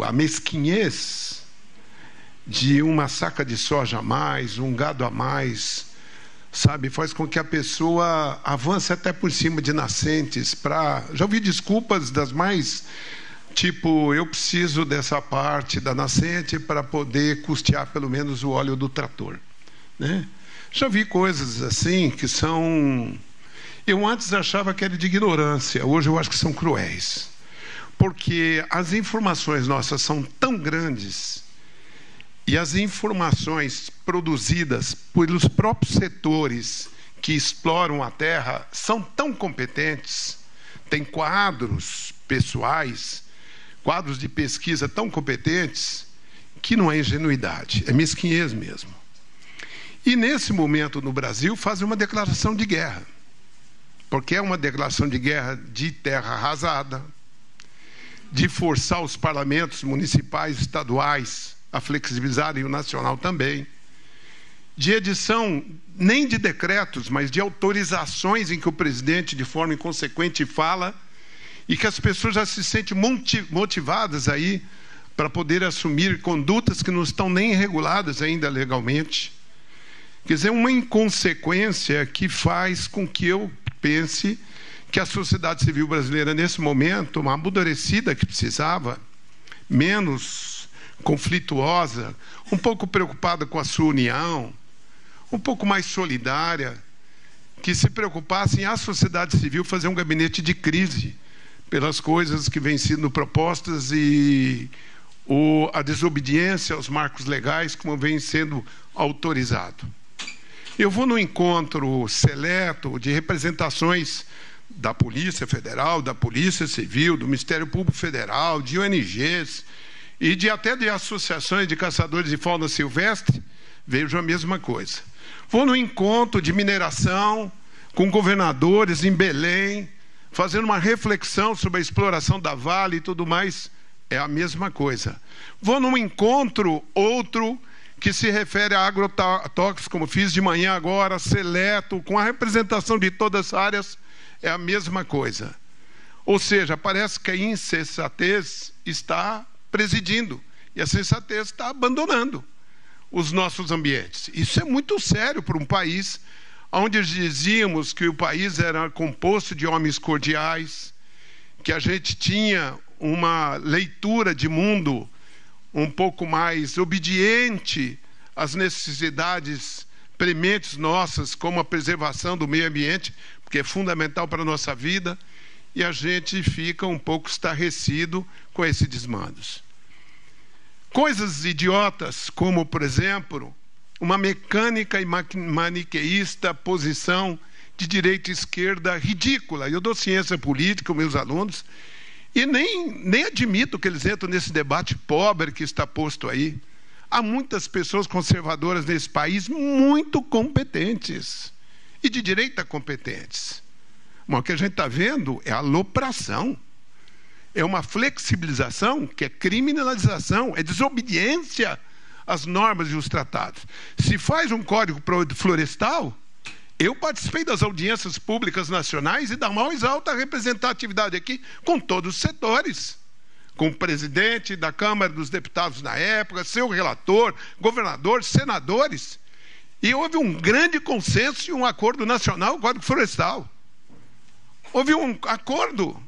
A mesquinhez de uma saca de soja a mais, um gado a mais, sabe, faz com que a pessoa avance até por cima de nascentes para... Já ouvi desculpas das mais... Tipo, eu preciso dessa parte da nascente para poder custear pelo menos o óleo do trator, né? Já vi coisas assim que são... Eu antes achava que era de ignorância, hoje eu acho que são cruéis. Porque as informações nossas são tão grandes e as informações produzidas pelos próprios setores que exploram a terra são tão competentes, tem quadros pessoais, quadros de pesquisa tão competentes, que não é ingenuidade, é mesquinhez mesmo. E nesse momento no Brasil fazem uma declaração de guerra, porque é uma declaração de guerra de terra arrasada, de forçar os parlamentos municipais e estaduais a flexibilizarem o nacional também, de edição nem de decretos, mas de autorizações em que o presidente, de forma inconsequente, fala, e que as pessoas já se sentem motivadas aí para poder assumir condutas que não estão nem reguladas ainda legalmente. Quer dizer, uma inconsequência que faz com que eu pense que a sociedade civil brasileira, nesse momento, uma amadurecida que precisava, menos conflituosa, um pouco preocupada com a sua união, um pouco mais solidária, que se preocupasse em a sociedade civil fazer um gabinete de crise pelas coisas que vêm sendo propostas e a desobediência aos marcos legais como vem sendo autorizado. Eu vou no encontro seleto de representações da Polícia Federal, da Polícia Civil, do Ministério Público Federal, de ONGs e até de associações de caçadores de fauna silvestre, vejo a mesma coisa. Vou no encontro de mineração com governadores em Belém, fazendo uma reflexão sobre a exploração da Vale e tudo mais, é a mesma coisa. Vou num encontro outro que se refere a agrotóxicos, como fiz de manhã agora, seleto, com a representação de todas as áreas, é a mesma coisa. Ou seja, parece que a insensatez está presidindo e a sensatez está abandonando os nossos ambientes. Isso é muito sério para um país onde dizíamos que o país era composto de homens cordiais, que a gente tinha uma leitura de mundo um pouco mais obediente às necessidades prementes nossas, como a preservação do meio ambiente, porque é fundamental para a nossa vida, e a gente fica um pouco estarrecido com esses desmandos. Coisas idiotas, como, por exemplo, uma mecânica e maniqueísta posição de direita e esquerda ridícula. Eu dou ciência política aos meus alunos e nem admito que eles entram nesse debate pobre que está posto aí. Há muitas pessoas conservadoras nesse país muito competentes e de direita competentes. Mas o que a gente está vendo é alopração. É uma flexibilização que é criminalização, é desobediência às normas e os tratados. Se faz um código florestal, eu participei das audiências públicas nacionais e da mais alta representatividade aqui com todos os setores, com o presidente da Câmara dos Deputados na época, seu relator, governador, senadores, e houve um grande consenso e um acordo nacional, o Código Florestal. Houve um acordo.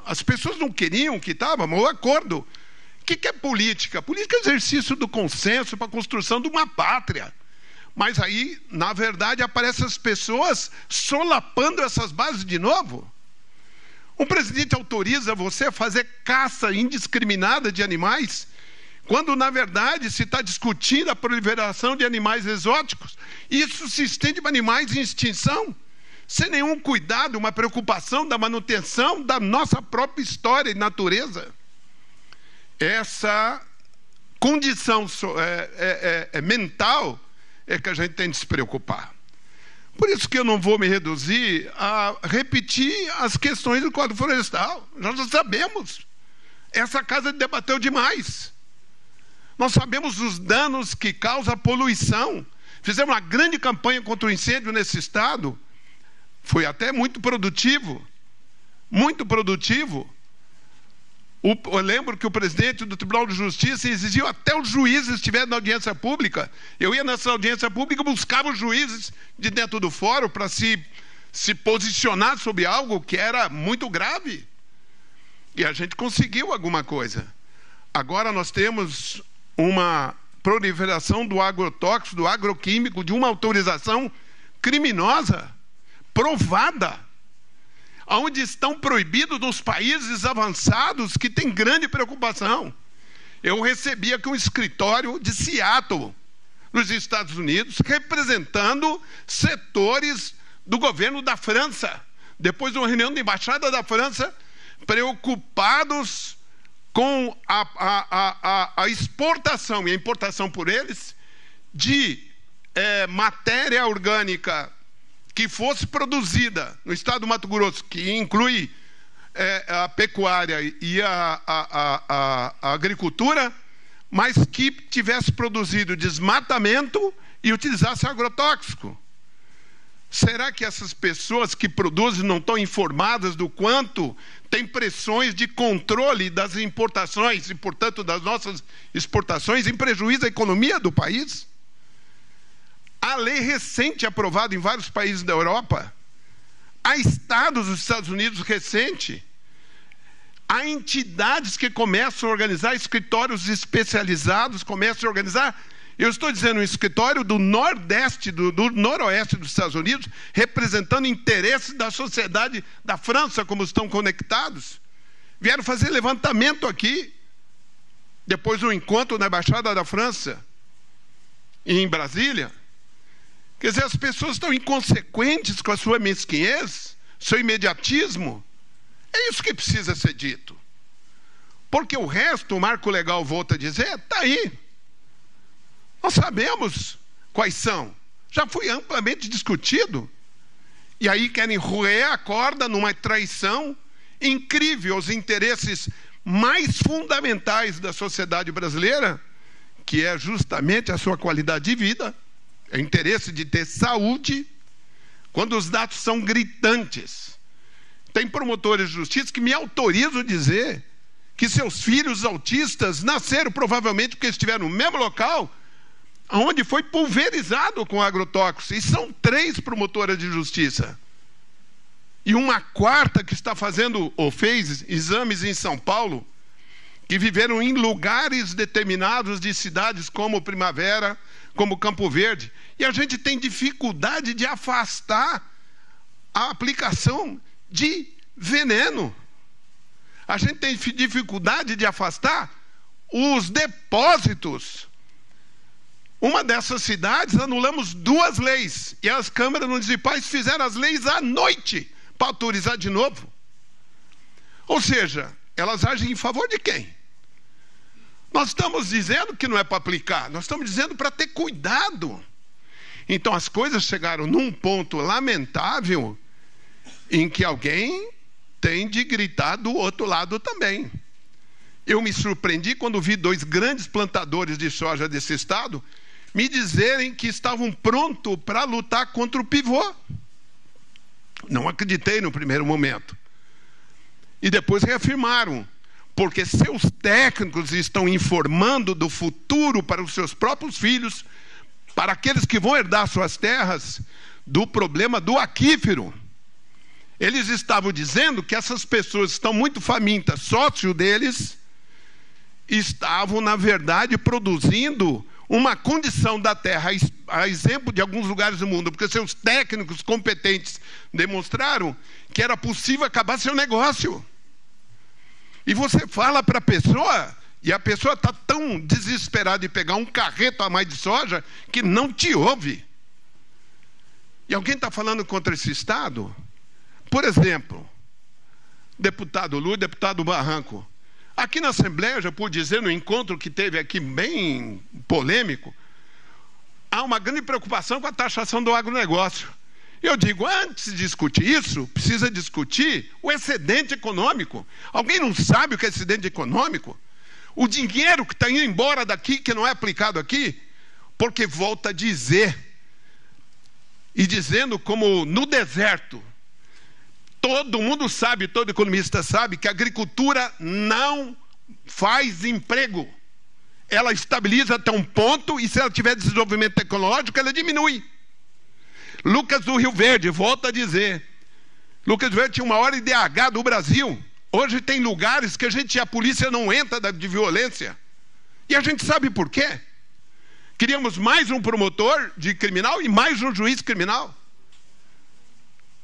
As pessoas não queriam que estava, mas o acordo. O que é política? Política é exercício do consenso para a construção de uma pátria. Mas aí, na verdade, aparecem as pessoas solapando essas bases de novo. Um presidente autoriza você a fazer caça indiscriminada de animais, quando, na verdade, se está discutindo a proliferação de animais exóticos. Isso se estende para animais em extinção, sem nenhum cuidado, uma preocupação da manutenção da nossa própria história e natureza. Essa condição mental é que a gente tem de se preocupar. Por isso que eu não vou me reduzir a repetir as questões do Código Florestal. Nós já sabemos. Essa casa debateu demais. Nós sabemos os danos que causa a poluição. Fizemos uma grande campanha contra o incêndio nesse estado. Foi até muito produtivo. Muito produtivo. Eu lembro que o presidente do Tribunal de Justiça exigiu até os juízes estiverem na audiência pública. Eu ia nessa audiência pública, buscava os juízes de dentro do fórum para se posicionar sobre algo que era muito grave. E a gente conseguiu alguma coisa. Agora nós temos uma proliferação do agrotóxico, do agroquímico, de uma autorização criminosa, provada, onde estão proibidos nos países avançados que têm grande preocupação. Eu recebi aqui um escritório de Seattle, nos Estados Unidos, representando setores do governo da França, depois de uma reunião da Embaixada da França, preocupados com a exportação e a importação por eles de matéria orgânica que fosse produzida no estado do Mato Grosso, que inclui a pecuária e a agricultura, mas que tivesse produzido desmatamento e utilizasse agrotóxico. Será que essas pessoas que produzem não estão informadas do quanto tem pressões de controle das importações e, portanto, das nossas exportações em prejuízo à economia do país? A lei recente aprovada em vários países da Europa, há estados dos Estados Unidos recente, há entidades que começam a organizar, escritórios especializados começam a organizar. Eu estou dizendo um escritório do nordeste, do noroeste dos Estados Unidos, representando interesses da sociedade da França, como estão conectados. Vieram fazer levantamento aqui, depois do encontro na Embaixada da França, em Brasília. Quer dizer, as pessoas estão inconsequentes com a sua mesquinhez, seu imediatismo. É isso que precisa ser dito. Porque o resto, o marco legal, volta a dizer, está aí. Nós sabemos quais são. Já foi amplamente discutido. E aí querem roer a corda numa traição incrível aos interesses mais fundamentais da sociedade brasileira, que é justamente a sua qualidade de vida, é o interesse de ter saúde, quando os dados são gritantes. Tem promotores de justiça que me autorizam a dizer que seus filhos autistas nasceram provavelmente porque estiveram no mesmo local onde foi pulverizado com agrotóxicos. E são 3 promotoras de justiça. E uma 4ª que está fazendo, ou fez, exames em São Paulo, que viveram em lugares determinados de cidades como Primavera, como Campo Verde. E a gente tem dificuldade de afastar a aplicação de veneno. A gente tem dificuldade de afastar os depósitos. Uma dessas cidades, anulamos 2 leis. E as câmaras municipais fizeram as leis à noite para autorizar de novo. Ou seja, elas agem em favor de quem? Nós estamos dizendo que não é para aplicar, nós estamos dizendo para ter cuidado. Então as coisas chegaram num ponto lamentável em que alguém tem de gritar do outro lado também. Eu me surpreendi quando vi 2 grandes plantadores de soja desse estado me dizerem que estavam prontos para lutar contra o pivô. Não acreditei no primeiro momento. E depois reafirmaram, porque seus técnicos estão informando do futuro para os seus próprios filhos, para aqueles que vão herdar suas terras, do problema do aquífero. Eles estavam dizendo que essas pessoas estão muito famintas, sócio deles, estavam, na verdade, produzindo uma condição da terra, a exemplo de alguns lugares do mundo, porque seus técnicos competentes demonstraram que era possível acabar seu negócio. E você fala para a pessoa, e a pessoa está tão desesperada de pegar um carreto a mais de soja, que não te ouve. E alguém está falando contra esse Estado? Por exemplo, deputado Lula, deputado Barranco. Aqui na Assembleia, eu já pude dizer, no encontro que teve aqui bem polêmico, há uma grande preocupação com a taxação do agronegócio. Eu digo, antes de discutir isso, precisa discutir o excedente econômico. Alguém não sabe o que é excedente econômico? O dinheiro que está indo embora daqui, que não é aplicado aqui, porque volta a dizer, e dizendo como no deserto, Todo mundo sabe, todo economista sabe, que a agricultura não faz emprego. Ela estabiliza até um ponto e se ela tiver desenvolvimento tecnológico, ela diminui. Lucas do Rio Verde, volta a dizer. Lucas do Rio Verde tinha o maior IDH do Brasil. Hoje tem lugares que a polícia não entra de violência. E a gente sabe por quê? Queríamos mais um promotor de criminal e mais um juiz criminal.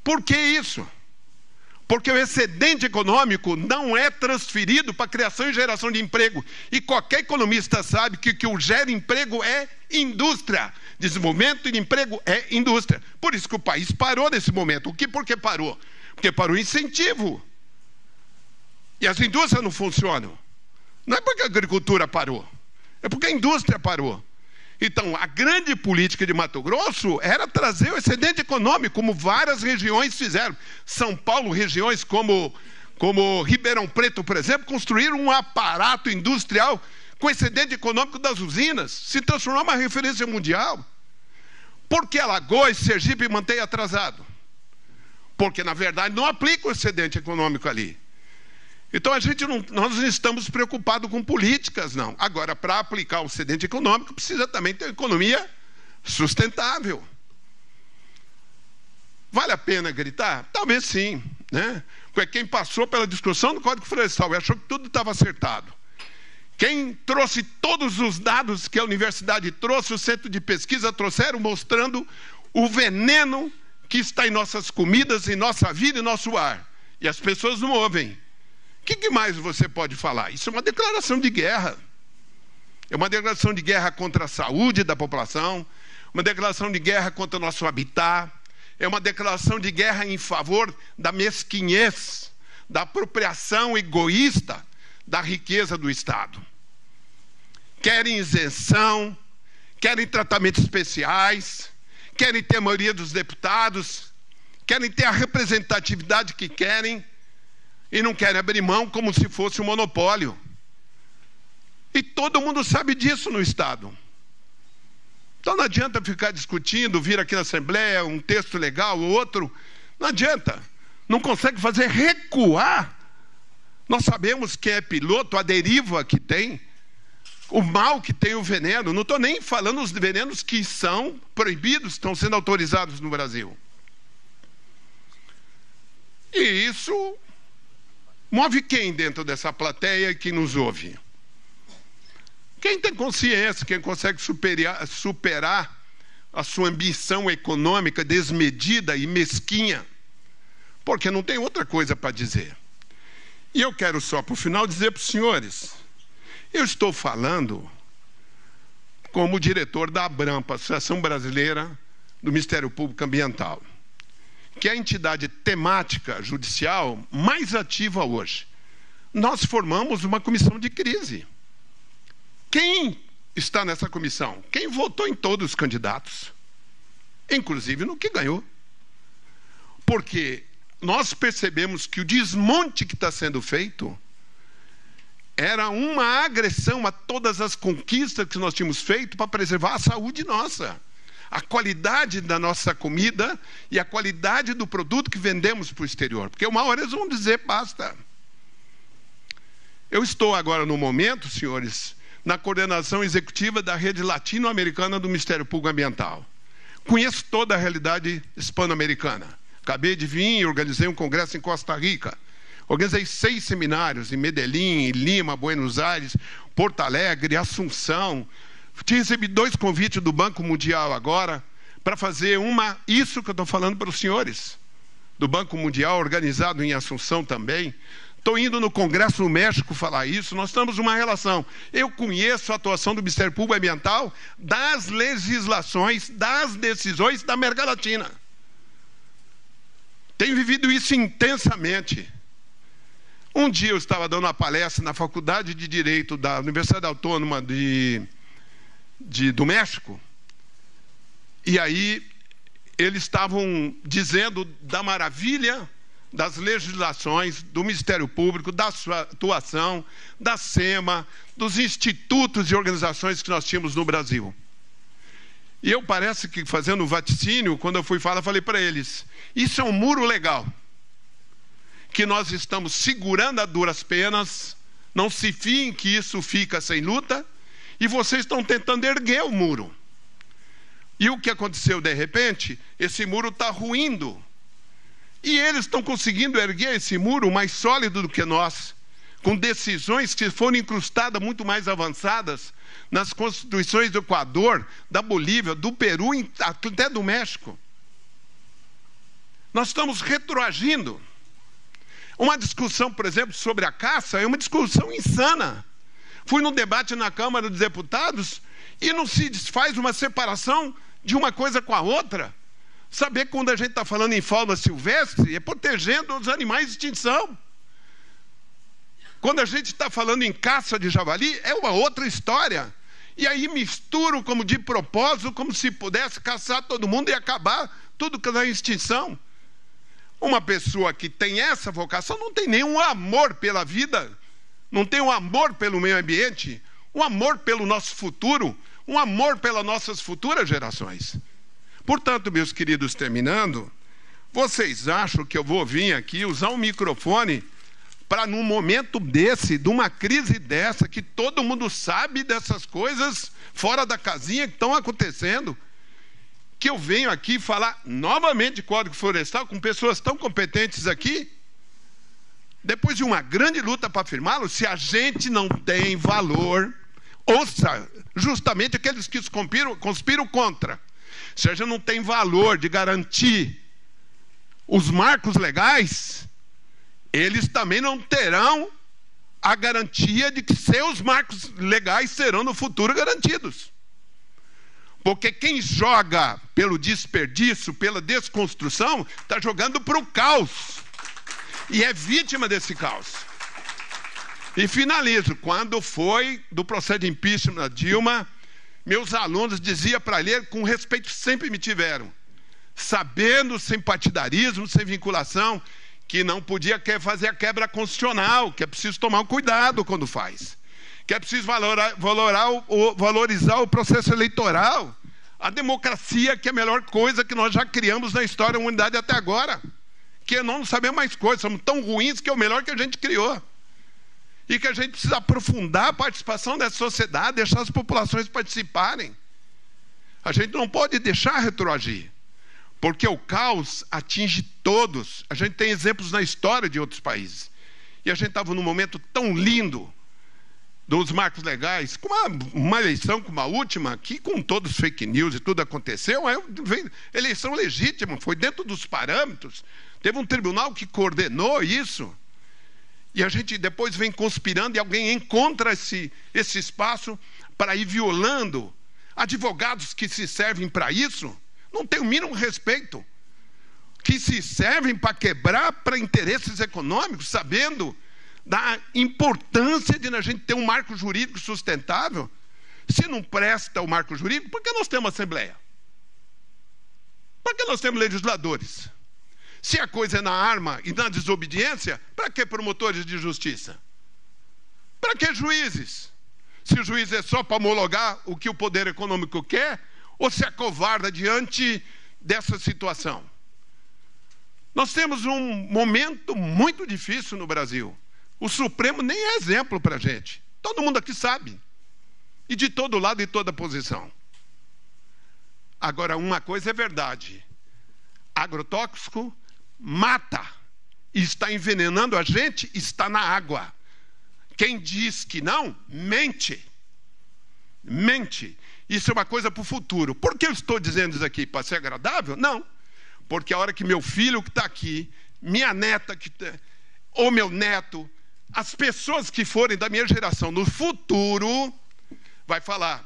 Por que isso? Porque o excedente econômico não é transferido para a criação e geração de emprego. E qualquer economista sabe que o que gera emprego é indústria. Desenvolvimento de emprego é indústria. Por isso que o país parou nesse momento. Por que parou? Porque parou o incentivo. E as indústrias não funcionam. Não é porque a agricultura parou. É porque a indústria parou. Então, a grande política de Mato Grosso era trazer o excedente econômico, como várias regiões fizeram. São Paulo, regiões como Ribeirão Preto, por exemplo, construíram um aparato industrial com excedente econômico das usinas, se transformou em uma referência mundial. Por que Alagoas, Sergipe mantém atrasado? Porque, na verdade, não aplica o excedente econômico ali. Então, nós não estamos preocupados com políticas, não. Agora, para aplicar o excedente econômico, precisa também ter uma economia sustentável. Vale a pena gritar? Talvez sim, né? Porque quem passou pela discussão do Código Florestal e achou que tudo estava acertado. Quem trouxe todos os dados que a universidade trouxe, o centro de pesquisa trouxeram, mostrando o veneno que está em nossas comidas, em nossa vida e nosso ar. E as pessoas não ouvem. O que mais você pode falar? Isso é uma declaração de guerra. É uma declaração de guerra contra a saúde da população, uma declaração de guerra contra o nosso habitat, é uma declaração de guerra em favor da mesquinhez, da apropriação egoísta da riqueza do Estado. Querem isenção, querem tratamentos especiais, querem ter a maioria dos deputados, querem ter a representatividade que querem, e não querem abrir mão como se fosse um monopólio. E todo mundo sabe disso no Estado. Então não adianta ficar discutindo, vir aqui na Assembleia, um texto legal, ou outro. Não adianta. Não consegue fazer recuar. Nós sabemos que é piloto, a deriva que tem, o mal que tem o veneno. Não estou nem falando os venenos que são proibidos, estão sendo autorizados no Brasil. E isso move quem dentro dessa plateia que nos ouve? Quem tem consciência, quem consegue superar a sua ambição econômica desmedida e mesquinha, porque não tem outra coisa para dizer. E eu quero só, para o final, dizer para os senhores, eu estou falando como diretor da ABRAMPA, Associação Brasileira do Ministério Público Ambiental, que é a entidade temática judicial mais ativa hoje. Nós formamos uma comissão de crise. Quem está nessa comissão? Quem votou em todos os candidatos, inclusive no que ganhou. Porque nós percebemos que o desmonte que está sendo feito era uma agressão a todas as conquistas que nós tínhamos feito para preservar a saúde nossa, a qualidade da nossa comida e a qualidade do produto que vendemos para o exterior. Porque uma hora eles vão dizer, basta. Eu estou agora no momento, senhores, na coordenação executiva da rede latino-americana do Ministério Público Ambiental. Conheço toda a realidade hispano-americana. Acabei de vir e organizei um congresso em Costa Rica. Organizei 6 seminários em Medellín, em Lima, Buenos Aires, Porto Alegre, Assunção. Tinha recebido 2 convites do Banco Mundial agora para fazer isso que eu estou falando para os senhores, do Banco Mundial, organizado em Assunção também. Estou indo no Congresso no México falar isso. Nós estamos numa relação. Eu conheço a atuação do Ministério Público Ambiental das legislações, das decisões da América Latina. Tenho vivido isso intensamente. Um dia eu estava dando uma palestra na Faculdade de Direito da Universidade Autônoma do México, e aí eles estavam dizendo da maravilha das legislações do Ministério Público, da sua atuação, da SEMA, dos institutos e organizações que nós tínhamos no Brasil. E eu parece que fazendo o vaticínio, quando eu fui falar, falei para eles, isso é um muro legal. que nós estamos segurando a duras penas, não se fiem que isso fica sem luta, e vocês estão tentando erguer o muro. E o que aconteceu de repente? Esse muro está ruindo. E eles estão conseguindo erguer esse muro mais sólido do que nós, com decisões que foram incrustadas muito mais avançadas nas constituições do Equador, da Bolívia, do Peru, até do México. Nós estamos retroagindo. Uma discussão, por exemplo, sobre a caça é uma discussão insana. Fui num debate na Câmara dos Deputados e não se faz uma separação de uma coisa com a outra. Saber que quando a gente está falando em fauna silvestre, é protegendo os animais de extinção. Quando a gente está falando em caça de javali, é uma outra história. E aí misturam como de propósito, como se pudesse caçar todo mundo e acabar tudo que está em extinção. Uma pessoa que tem essa vocação não tem nenhum amor pela vida, não tem um amor pelo meio ambiente, um amor pelo nosso futuro, um amor pelas nossas futuras gerações. Portanto, meus queridos, terminando, vocês acham que eu vou vir aqui usar um microfone para, num momento desse, de uma crise dessa, que todo mundo sabe dessas coisas fora da casinha que estão acontecendo, que eu venho aqui falar novamente de Código Florestal com pessoas tão competentes aqui, depois de uma grande luta para afirmá-lo? Se a gente não tem valor, ouça, justamente aqueles que conspiram contra, se a gente não tem valor de garantir os marcos legais, eles também não terão a garantia de que seus marcos legais serão no futuro garantidos. Porque quem joga pelo desperdício, pela desconstrução, está jogando para o caos. E é vítima desse caos. E finalizo. Quando foi do processo de impeachment da Dilma, meus alunos diziam para ler com respeito que sempre me tiveram, sabendo, sem partidarismo, sem vinculação, que não podia fazer a quebra constitucional, que é preciso tomar um cuidado quando faz, que é preciso valorizar o processo eleitoral, a democracia, que é a melhor coisa que nós já criamos na história da humanidade até agora, que não sabemos mais coisas, somos tão ruins que é o melhor que a gente criou. E que a gente precisa aprofundar a participação dessa sociedade, deixar as populações participarem. A gente não pode deixar retroagir, porque o caos atinge todos. A gente tem exemplos na história de outros países. E a gente estava num momento tão lindo dos marcos legais, com uma eleição como a última, que com todos os fake news e tudo aconteceu, eleição legítima, foi dentro dos parâmetros, teve um tribunal que coordenou isso. E a gente depois vem conspirando e alguém encontra esse espaço para ir violando. Advogados que se servem para isso não têm o mínimo respeito. Que se servem para quebrar para interesses econômicos, sabendo da importância de a gente ter um marco jurídico sustentável. Se não presta o marco jurídico, por que nós temos Assembleia? Por que nós temos legisladores? Se a coisa é na arma e na desobediência, para que promotores de justiça? Para que juízes? Se o juiz é só para homologar o que o poder econômico quer, ou se acovarda diante dessa situação? Nós temos um momento muito difícil no Brasil. O Supremo nem é exemplo para a gente. Todo mundo aqui sabe. E de todo lado e toda posição. Agora, uma coisa é verdade. Agrotóxico mata e está envenenando a gente, está na água. Quem diz que não, mente. Mente. Isso é uma coisa para o futuro. Por que eu estou dizendo isso aqui? Para ser agradável? Não. Porque a hora que meu filho que está aqui, minha neta, ou meu neto, as pessoas que forem da minha geração no futuro, vai falar,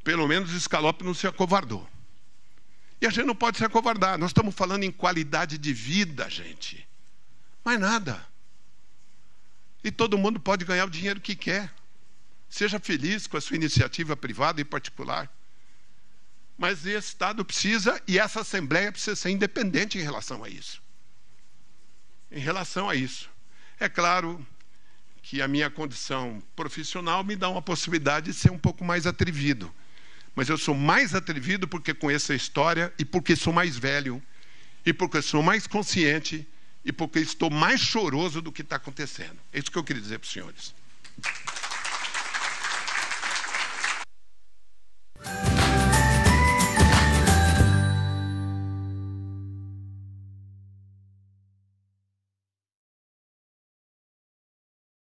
pelo menos o Scalop não se acovardou. E a gente não pode se acovardar. Nós estamos falando em qualidade de vida, gente. Mais nada. E todo mundo pode ganhar o dinheiro que quer. Seja feliz com a sua iniciativa privada e particular. Mas esse Estado precisa, e essa Assembleia precisa ser independente em relação a isso. Em relação a isso. É claro que a minha condição profissional me dá uma possibilidade de ser um pouco mais atrevido. Mas eu sou mais atrevido porque conheço a história e porque sou mais velho e porque sou mais consciente e porque estou mais choroso do que está acontecendo. É isso que eu queria dizer para os senhores.